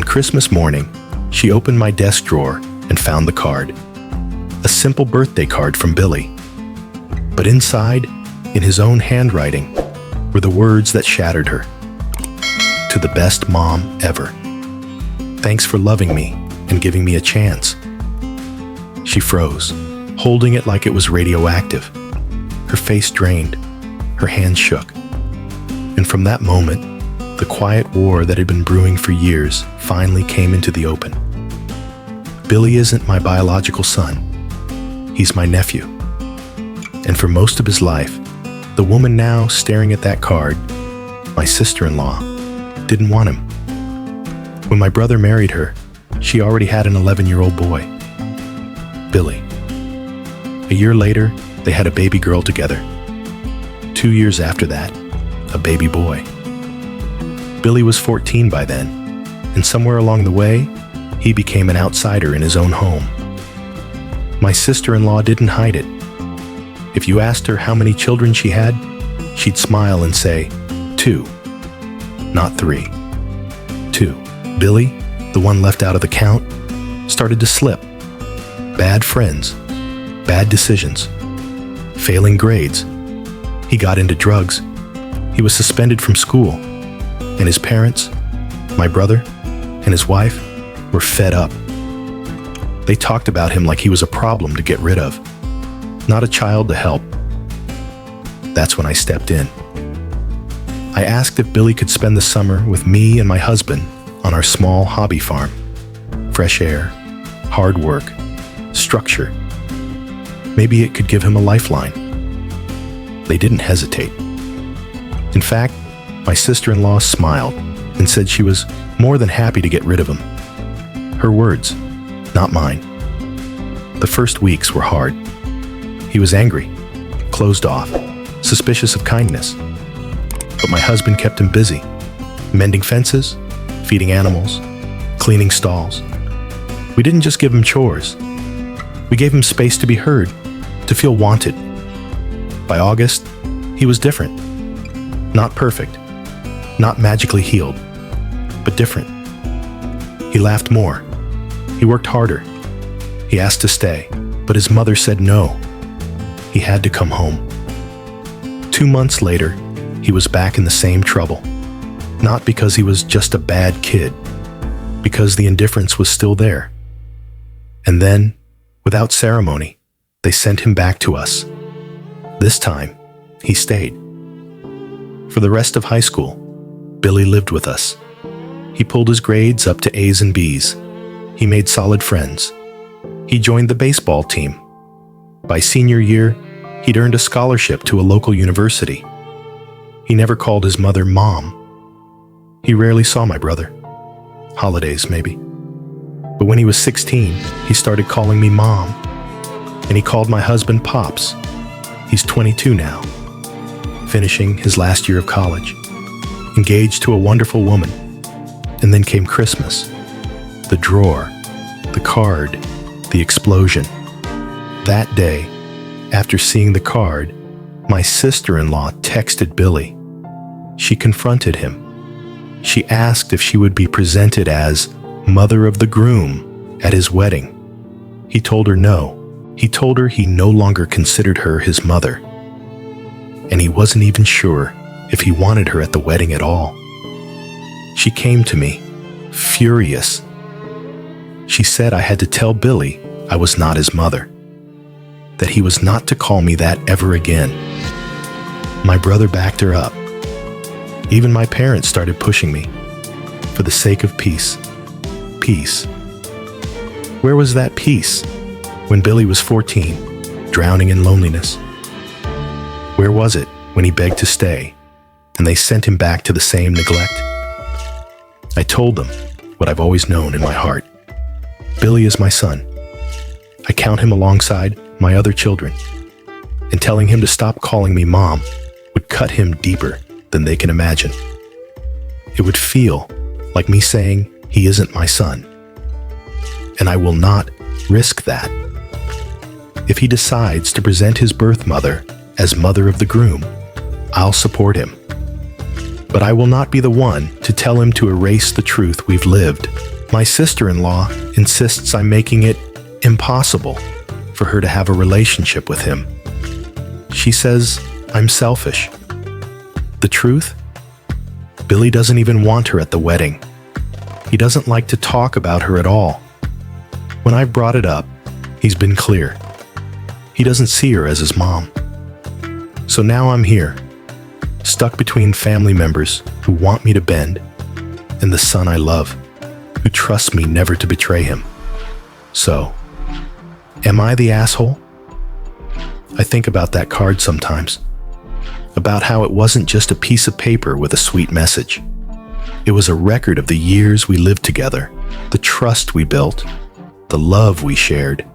Christmas morning, she opened my desk drawer and found the card. A simple birthday card from Billy. But inside, in his own handwriting, were the words that shattered her. To the best mom ever. Thanks for loving me and giving me a chance. She froze, holding it like it was radioactive. Her face drained, her hands shook. And from that moment, the quiet war that had been brewing for years finally came into the open. Billy isn't my biological son. He's my nephew. And for most of his life, the woman now staring at that card, my sister-in-law, didn't want him. When my brother married her, she already had an 11-year-old boy, Billy. A year later, they had a baby girl together. 2 years after that, a baby boy. Billy was 14 by then, and somewhere along the way, he became an outsider in his own home. My sister-in-law didn't hide it. If you asked her how many children she had, she'd smile and say, 2, not 3. 2. Billy, the one left out of the count, started to slip. Bad friends, bad decisions, failing grades. He got into drugs. He was suspended from school. And his parents, my brother, and his wife were fed up. They talked about him like he was a problem to get rid of, not a child to help. That's when I stepped in. I asked if Billy could spend the summer with me and my husband on our small hobby farm. Fresh air, hard work, structure. Maybe it could give him a lifeline. They didn't hesitate. In fact, my sister-in-law smiled and said she was more than happy to get rid of him. Her words, not mine. The first weeks were hard. He was angry, closed off, suspicious of kindness. But my husband kept him busy, mending fences, feeding animals, cleaning stalls. We didn't just give him chores. We gave him space to be heard, to feel wanted. By August, he was different. Not perfect, not magically healed, but different. He laughed more. He worked harder. He asked to stay, but his mother said no. He had to come home. 2 months later, he was back in the same trouble. Not because he was just a bad kid, because the indifference was still there. And then, without ceremony, they sent him back to us. This time, he stayed. For the rest of high school, Billy lived with us. He pulled his grades up to A's and B's. He made solid friends. He joined the baseball team. By senior year, he'd earned a scholarship to a local university. He never called his mother Mom. He rarely saw my brother. Holidays, maybe. But when he was 16, he started calling me Mom. And he called my husband Pops. He's 22 now, finishing his last year of college, engaged to a wonderful woman. And then came Christmas. The drawer, the card, the explosion. That day, after seeing the card, my sister-in-law texted Billy. She confronted him. She asked if she would be presented as mother of the groom at his wedding. He told her no. He told her he no longer considered her his mother. And he wasn't even sure if he wanted her at the wedding at all. She came to me, furious. She said I had to tell Billy I was not his mother, that he was not to call me that ever again. My brother backed her up. Even my parents started pushing me, for the sake of peace. Peace. Where was that peace when Billy was 14, drowning in loneliness? Where was it when he begged to stay, and they sent him back to the same neglect? I told them what I've always known in my heart. Billy is my son. I count him alongside my other children, and telling him to stop calling me Mom would cut him deeper than they can imagine. It would feel like me saying he isn't my son. And I will not risk that. If he decides to present his birth mother as mother of the groom, I'll support him. But I will not be the one to tell him to erase the truth we've lived My sister-in-law insists I'm making it impossible for her to have a relationship with him. She says I'm selfish. The truth? Billy doesn't even want her at the wedding. He doesn't like to talk about her at all. When I've brought it up, he's been clear. He doesn't see her as his mom. So now I'm here, stuck between family members who want me to bend and the son I love, who trusts me never to betray him. So, am I the asshole? I think about that card sometimes, about how it wasn't just a piece of paper with a sweet message. It was a record of the years we lived together, the trust we built, the love we shared.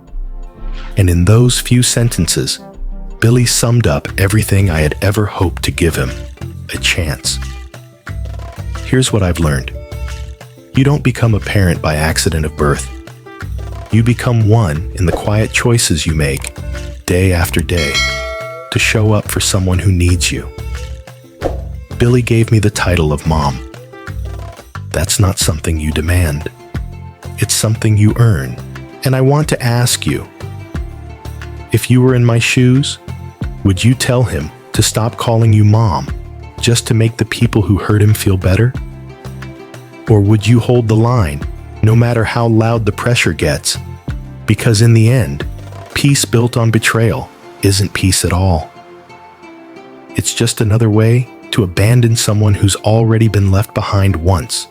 And in those few sentences, Billy summed up everything I had ever hoped to give him, a chance. Here's what I've learned. You don't become a parent by accident of birth. You become one in the quiet choices you make, day after day, to show up for someone who needs you. Billy gave me the title of mom. That's not something you demand. It's something you earn. And I want to ask you, if you were in my shoes, would you tell him to stop calling you mom just to make the people who hurt him feel better? Or would you hold the line, no matter how loud the pressure gets? Because in the end, peace built on betrayal isn't peace at all. It's just another way to abandon someone who's already been left behind once.